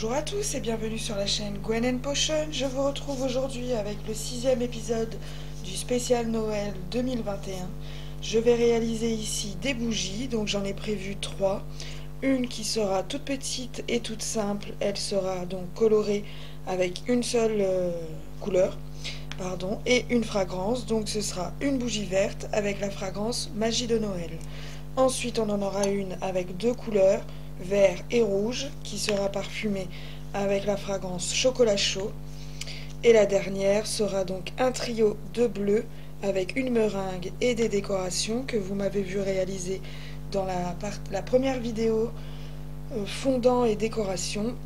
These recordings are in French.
Bonjour à tous et bienvenue sur la chaîne Gwen & Potion. Je vous retrouve aujourd'hui avec le 6e épisode du spécial Noël 2021. Je vais réaliser ici des bougies, donc j'en ai prévu 3. Une qui sera toute petite et toute simple, elle sera donc colorée avec une seule couleur, et une fragrance, donc ce sera une bougie verte avec la fragrance Magie de Noël. Ensuite on en aura une avec deux couleurs, vert et rouge, qui sera parfumée avec la fragrance chocolat chaud. Et la dernière sera donc un trio de bleu avec une meringue et des décorations que vous m'avez vu réaliser dans la première vidéo fondant et décoration.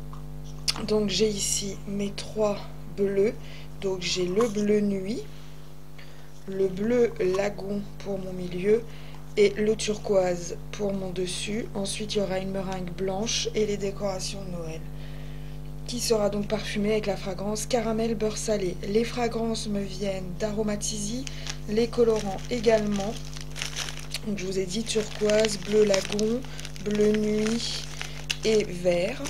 Donc j'ai ici mes 3 bleus. Donc j'ai le bleu nuit, le bleu lagon pour mon milieu et le turquoise pour mon dessus. Ensuite, il y aura une meringue blanche et les décorations de Noël, qui sera donc parfumée avec la fragrance caramel beurre salé. Les fragrances me viennent d'Aromatizzy, les colorants également. Donc, je vous ai dit turquoise, bleu lagon, bleu nuit et vert.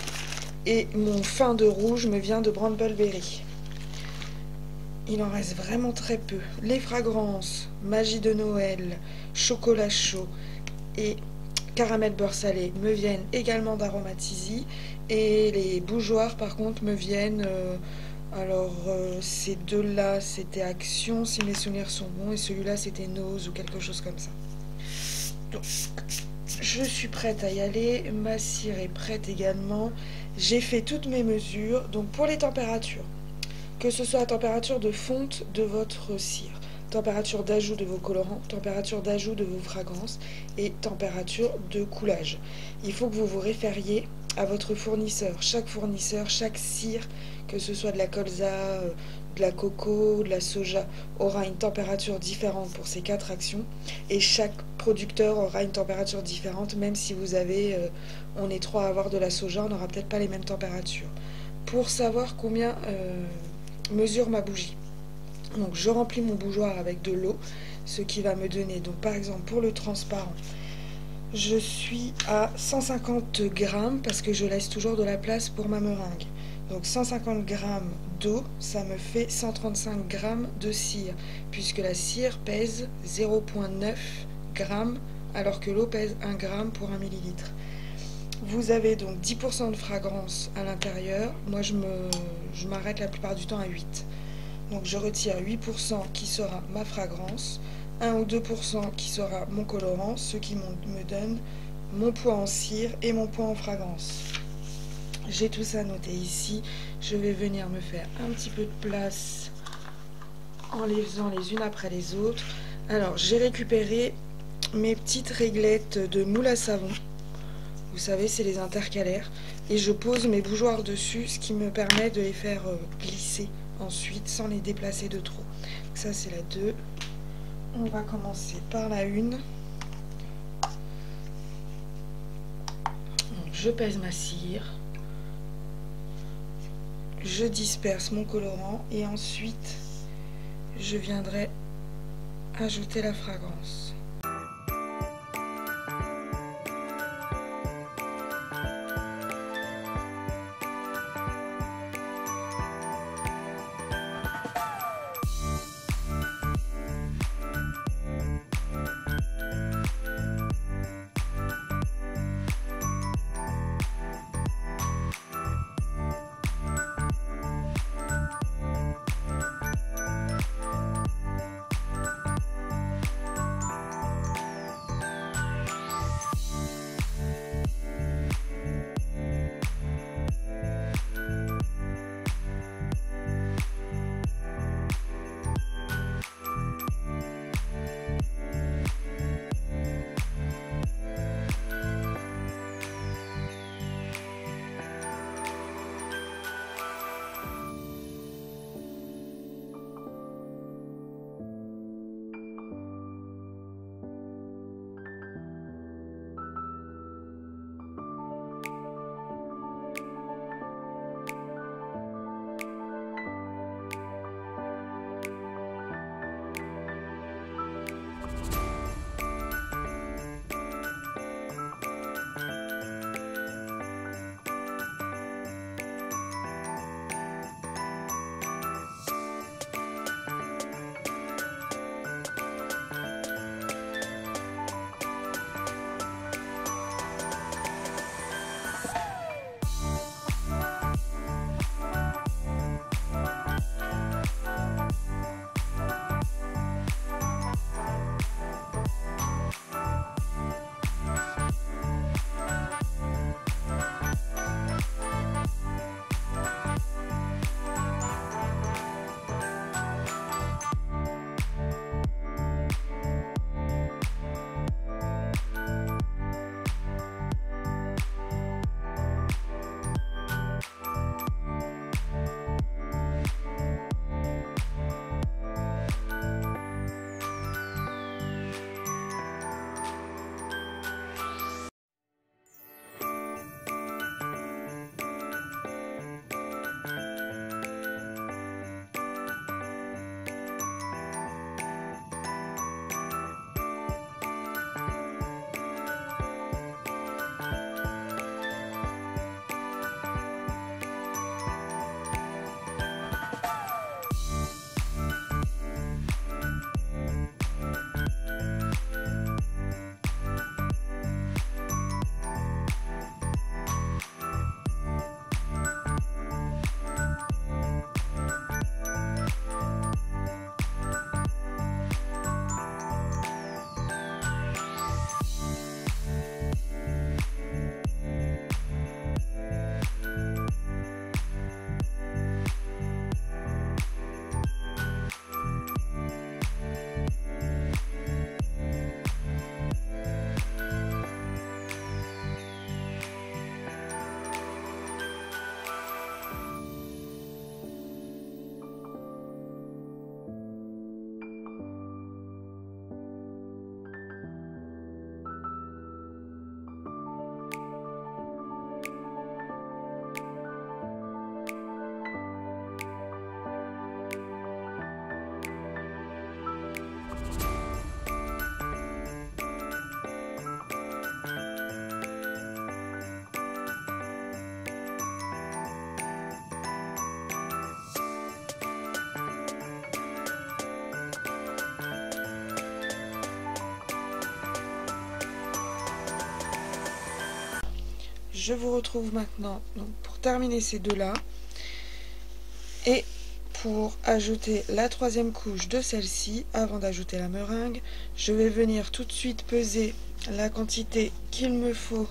Et mon fin de rouge me vient de Brambleberry. Il en reste vraiment très peu. Les fragrances Magie de Noël, chocolat chaud et caramel beurre salé me viennent également d'Aromatizzy. Et les bougeoirs par contre me viennent... ces deux-là c'était Action si mes souvenirs sont bons, et celui-là c'était Nose ou quelque chose comme ça. Donc je suis prête à y aller, ma cire est prête également. J'ai fait toutes mes mesures. Donc pour les températures, que ce soit la température de fonte de votre cire, température d'ajout de vos colorants, température d'ajout de vos fragrances et température de coulage. Il faut que vous vous référiez à votre fournisseur. Chaque cire, que ce soit de la colza, de la coco, de la soja, aura une température différente pour ces 4 actions. Et chaque producteur aura une température différente, même si vous avez, on est 3 à avoir de la soja, on n'aura peut-être pas les mêmes températures. Pour savoir combien... mesure ma bougie. Donc je remplis mon bougeoir avec de l'eau, ce qui va me donner, donc par exemple pour le transparent, je suis à 150 grammes parce que je laisse toujours de la place pour ma meringue. Donc 150 grammes d'eau, ça me fait 135 grammes de cire, puisque la cire pèse 0,9 grammes alors que l'eau pèse 1 gramme pour 1 millilitre. Vous avez donc 10% de fragrance à l'intérieur. Moi, je m'arrête la plupart du temps à 8. Donc, je retire 8% qui sera ma fragrance, 1 ou 2% qui sera mon colorant, ce qui me donne mon poids en cire et mon poids en fragrance. J'ai tout ça noté ici. Je vais venir me faire un petit peu de place en les faisant les unes après les autres. Alors, j'ai récupéré mes petites réglettes de moule à savon. Vous savez, c'est les intercalaires. Et je pose mes bougeoirs dessus, ce qui me permet de les faire glisser ensuite sans les déplacer de trop. Donc ça, c'est la 2. On va commencer par la 1. Donc, je pèse ma cire. Je disperse mon colorant et ensuite, je viendrai ajouter la fragrance. je vous retrouve maintenant donc, pour terminer ces deux-là. Et pour ajouter la troisième couche de celle-ci, avant d'ajouter la meringue, je vais venir tout de suite peser la quantité qu'il me faut.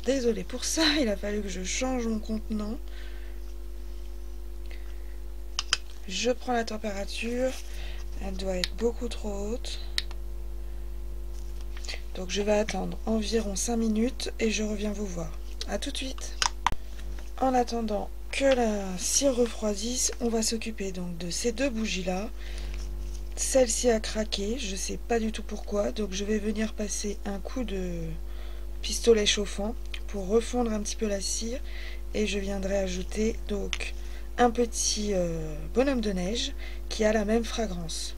Désolée pour ça, il a fallu que je change mon contenant. Je prends la température, elle doit être beaucoup trop haute. Donc je vais attendre environ 5 minutes et je reviens vous voir. A tout de suite. En attendant que la cire refroidisse, on va s'occuper donc de ces deux bougies là. Celle-ci a craqué, je sais pas du tout pourquoi, donc je vais venir passer un coup de pistolet chauffant pour refondre un petit peu la cire et je viendrai ajouter donc un petit bonhomme de neige qui a la même fragrance.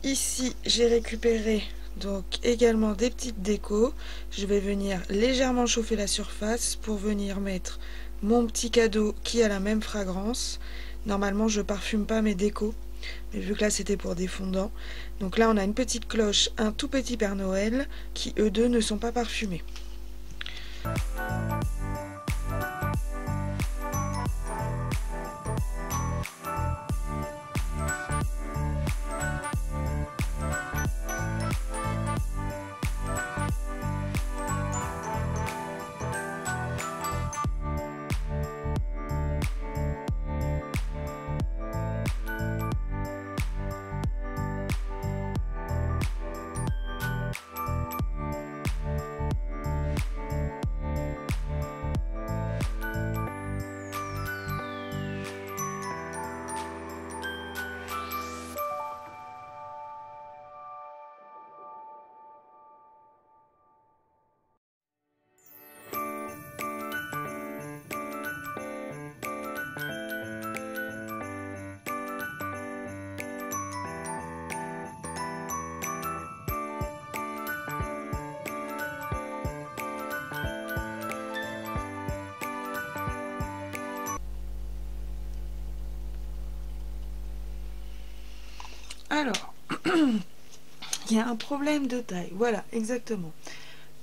Ici j'ai récupéré donc également des petites décos. Je vais venir légèrement chauffer la surface pour venir mettre mon petit cadeau qui a la même fragrance. Normalement je parfume pas mes décos, mais vu que là c'était pour des fondants, donc là on a une petite cloche, un tout petit Père Noël qui eux deux ne sont pas parfumés. Alors, il y a un problème de taille, voilà, exactement.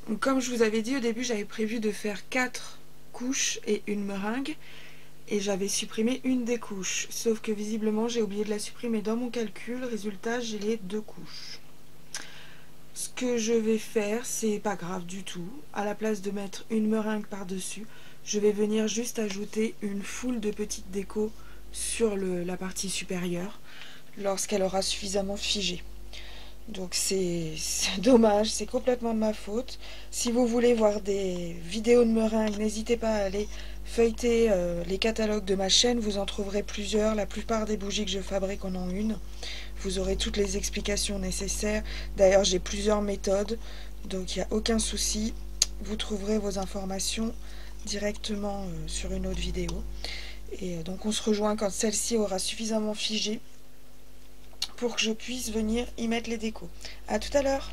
Donc, comme je vous avais dit au début, j'avais prévu de faire 4 couches et une meringue, et j'avais supprimé une des couches, sauf que visiblement j'ai oublié de la supprimer dans mon calcul, résultat j'ai les 2 couches. Ce que je vais faire, c'est pas grave du tout, à la place de mettre une meringue par-dessus, je vais venir juste ajouter une foule de petites décos sur la partie supérieure, lorsqu'elle aura suffisamment figé. Donc c'est dommage, c'est complètement de ma faute. Si vous voulez voir des vidéos de meringue, n'hésitez pas à aller feuilleter les catalogues de ma chaîne, vous en trouverez plusieurs. La plupart des bougies que je fabrique en ont une. Vous aurez toutes les explications nécessaires. D'ailleurs j'ai plusieurs méthodes, donc il n'y a aucun souci. Vous trouverez vos informations directement sur une autre vidéo. Et donc on se rejoint quand celle-ci aura suffisamment figé pour que je puisse venir y mettre les décos. À tout à l'heure.